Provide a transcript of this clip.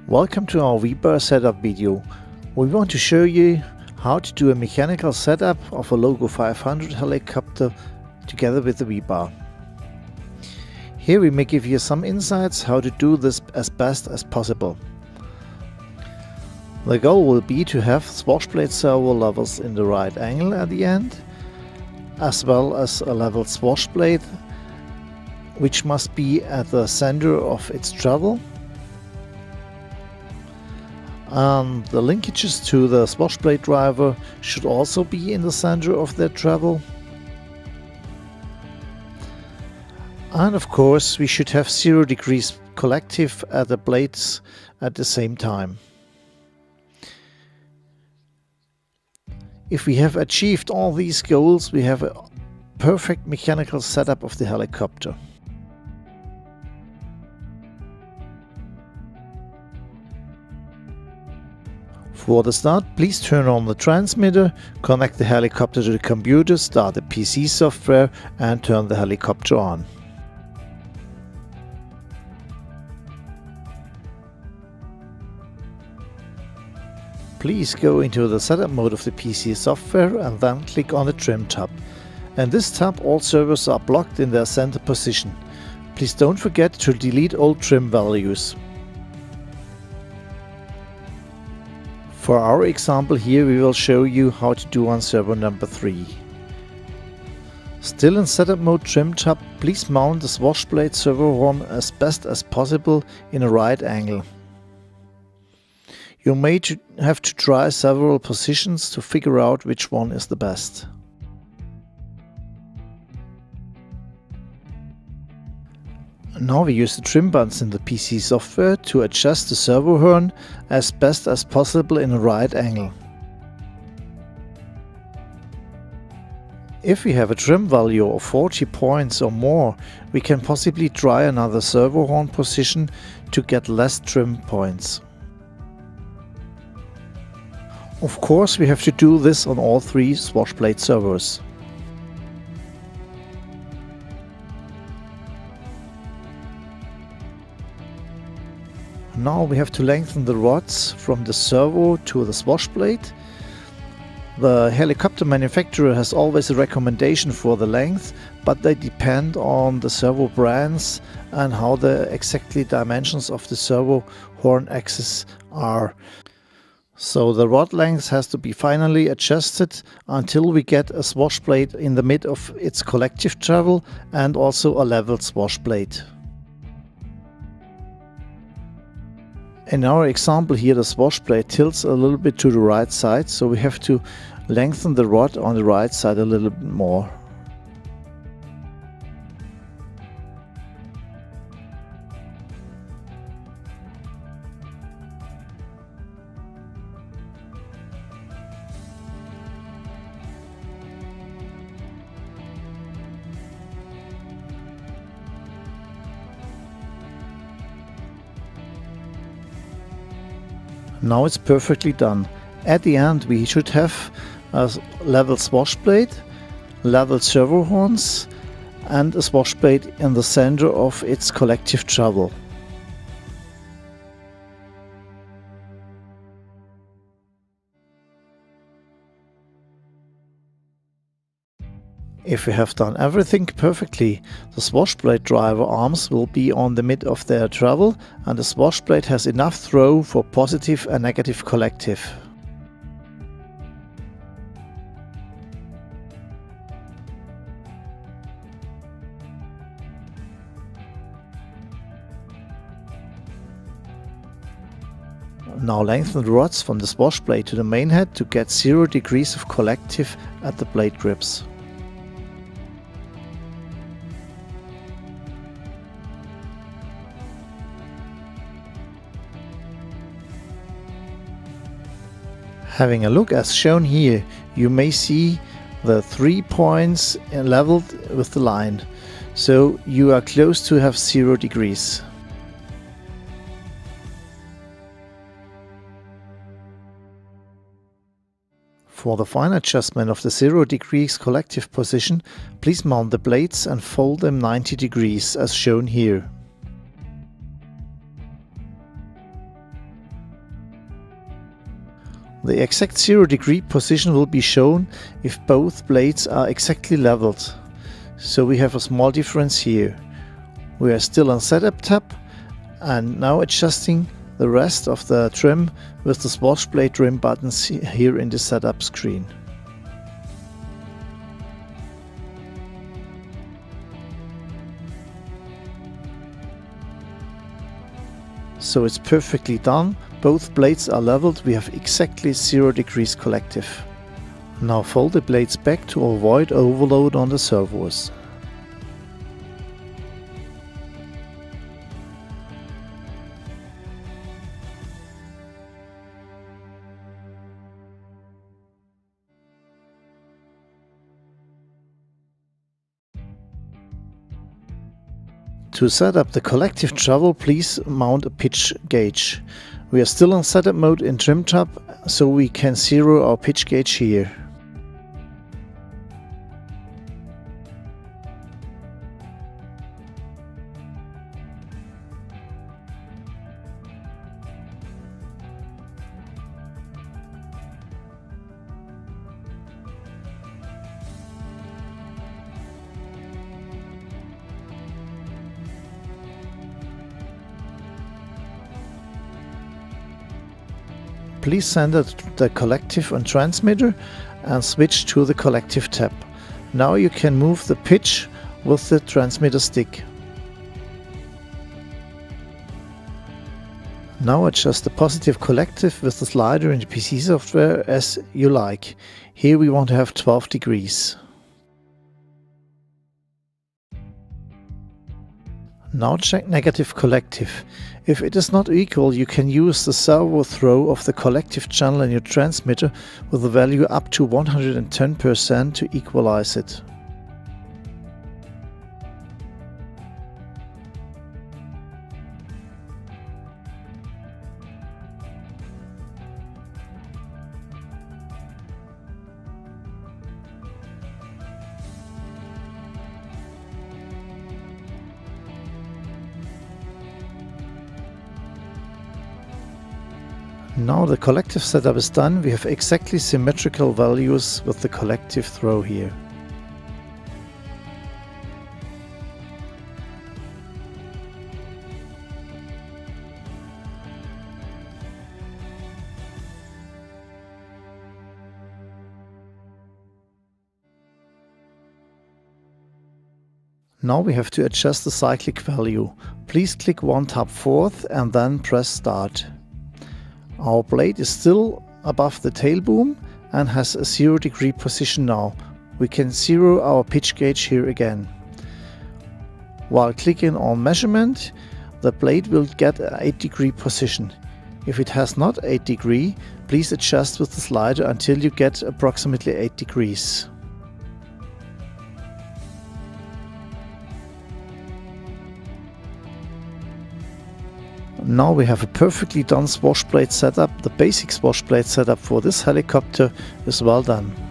Welcome to our V-Bar setup video. We want to show you how to do a mechanical setup of a Logo 500 helicopter together with the V-Bar. Here we may give you some insights how to do this as best as possible. The goal will be to have swashblade servo levels in the right angle at the end, as well as a level swashblade which must be at the center of its travel. The linkages to the swashblade driver should also be in the center of their travel. And of course we should have 0 degrees collective at the blades at the same time. If we have achieved all these goals, we have a perfect mechanical setup of the helicopter. For the start, please turn on the transmitter, connect the helicopter to the computer, start the PC software and turn the helicopter on. Please go into the setup mode of the PC software and then click on the trim tab. In this tab all servos are blocked in their center position. Please don't forget to delete all trim values. For our example here we will show you how to do on servo number 3. Still in setup mode trim tab, please mount the swashblade servo horn as best as possible in a right angle. You may have to try several positions to figure out which one is the best. Now we use the trim buttons in the PC software to adjust the servo horn as best as possible in a right angle. If we have a trim value of 40 points or more, we can possibly try another servo horn position to get less trim points. Of course we have to do this on all 3 swashblade servos. Now we have to lengthen the rods from the servo to the swashblade. The helicopter manufacturer has always a recommendation for the length, but they depend on the servo brands and how the exactly dimensions of the servo horn axis are. So the rod length has to be finally adjusted until we get a swashblade in the mid of its collective travel and also a level swashblade. In our example here the swashblade tilts a little bit to the right side, so we have to lengthen the rod on the right side a little bit more. Now it's perfectly done. At the end we should have a level swashblade, level servo horns and a swashblade in the center of its collective travel. If we have done everything perfectly, the swashblade driver arms will be on the mid of their travel and the swashblade has enough throw for positive and negative collective. Now lengthen the rods from the swashblade to the main head to get 0 degrees of collective at the blade grips. Having a look as shown here, you may see the 3 points leveled with the line, so you are close to have 0 degrees. For the fine adjustment of the 0 degrees collective position, please mount the blades and fold them 90 degrees as shown here. The exact 0 degree position will be shown if both blades are exactly leveled. So we have a small difference here. We are still on Setup tab and now adjusting the rest of the trim with the Swatch Blade trim buttons here in the Setup screen. So it's perfectly done, both blades are leveled, we have exactly 0 degrees collective. Now fold the blades back to avoid overload on the servos. To set up the collective travel, please mount a pitch gauge. We are still on setup mode in Trim tab, so we can zero our pitch gauge here. Please center the collective on transmitter and switch to the collective tab. Now you can move the pitch with the transmitter stick. Now adjust the positive collective with the slider in the PC software as you like. Here we want to have 12 degrees. Now check negative collective. If it is not equal, you can use the servo throw of the collective channel in your transmitter with a value up to 110% to equalize it. Now the collective setup is done, we have exactly symmetrical values with the collective throw here. Now we have to adjust the cyclic value. Please click one tab fourth and then press start. Our blade is still above the tail boom and has a 0 degree position now. We can zero our pitch gauge here again. While clicking on measurement, the blade will get an 8 degree position. If it has not 8 degree, please adjust with the slider until you get approximately 8 degrees. Now we have a perfectly done swash blade setup. The basic swash blade setup for this helicopter is well done.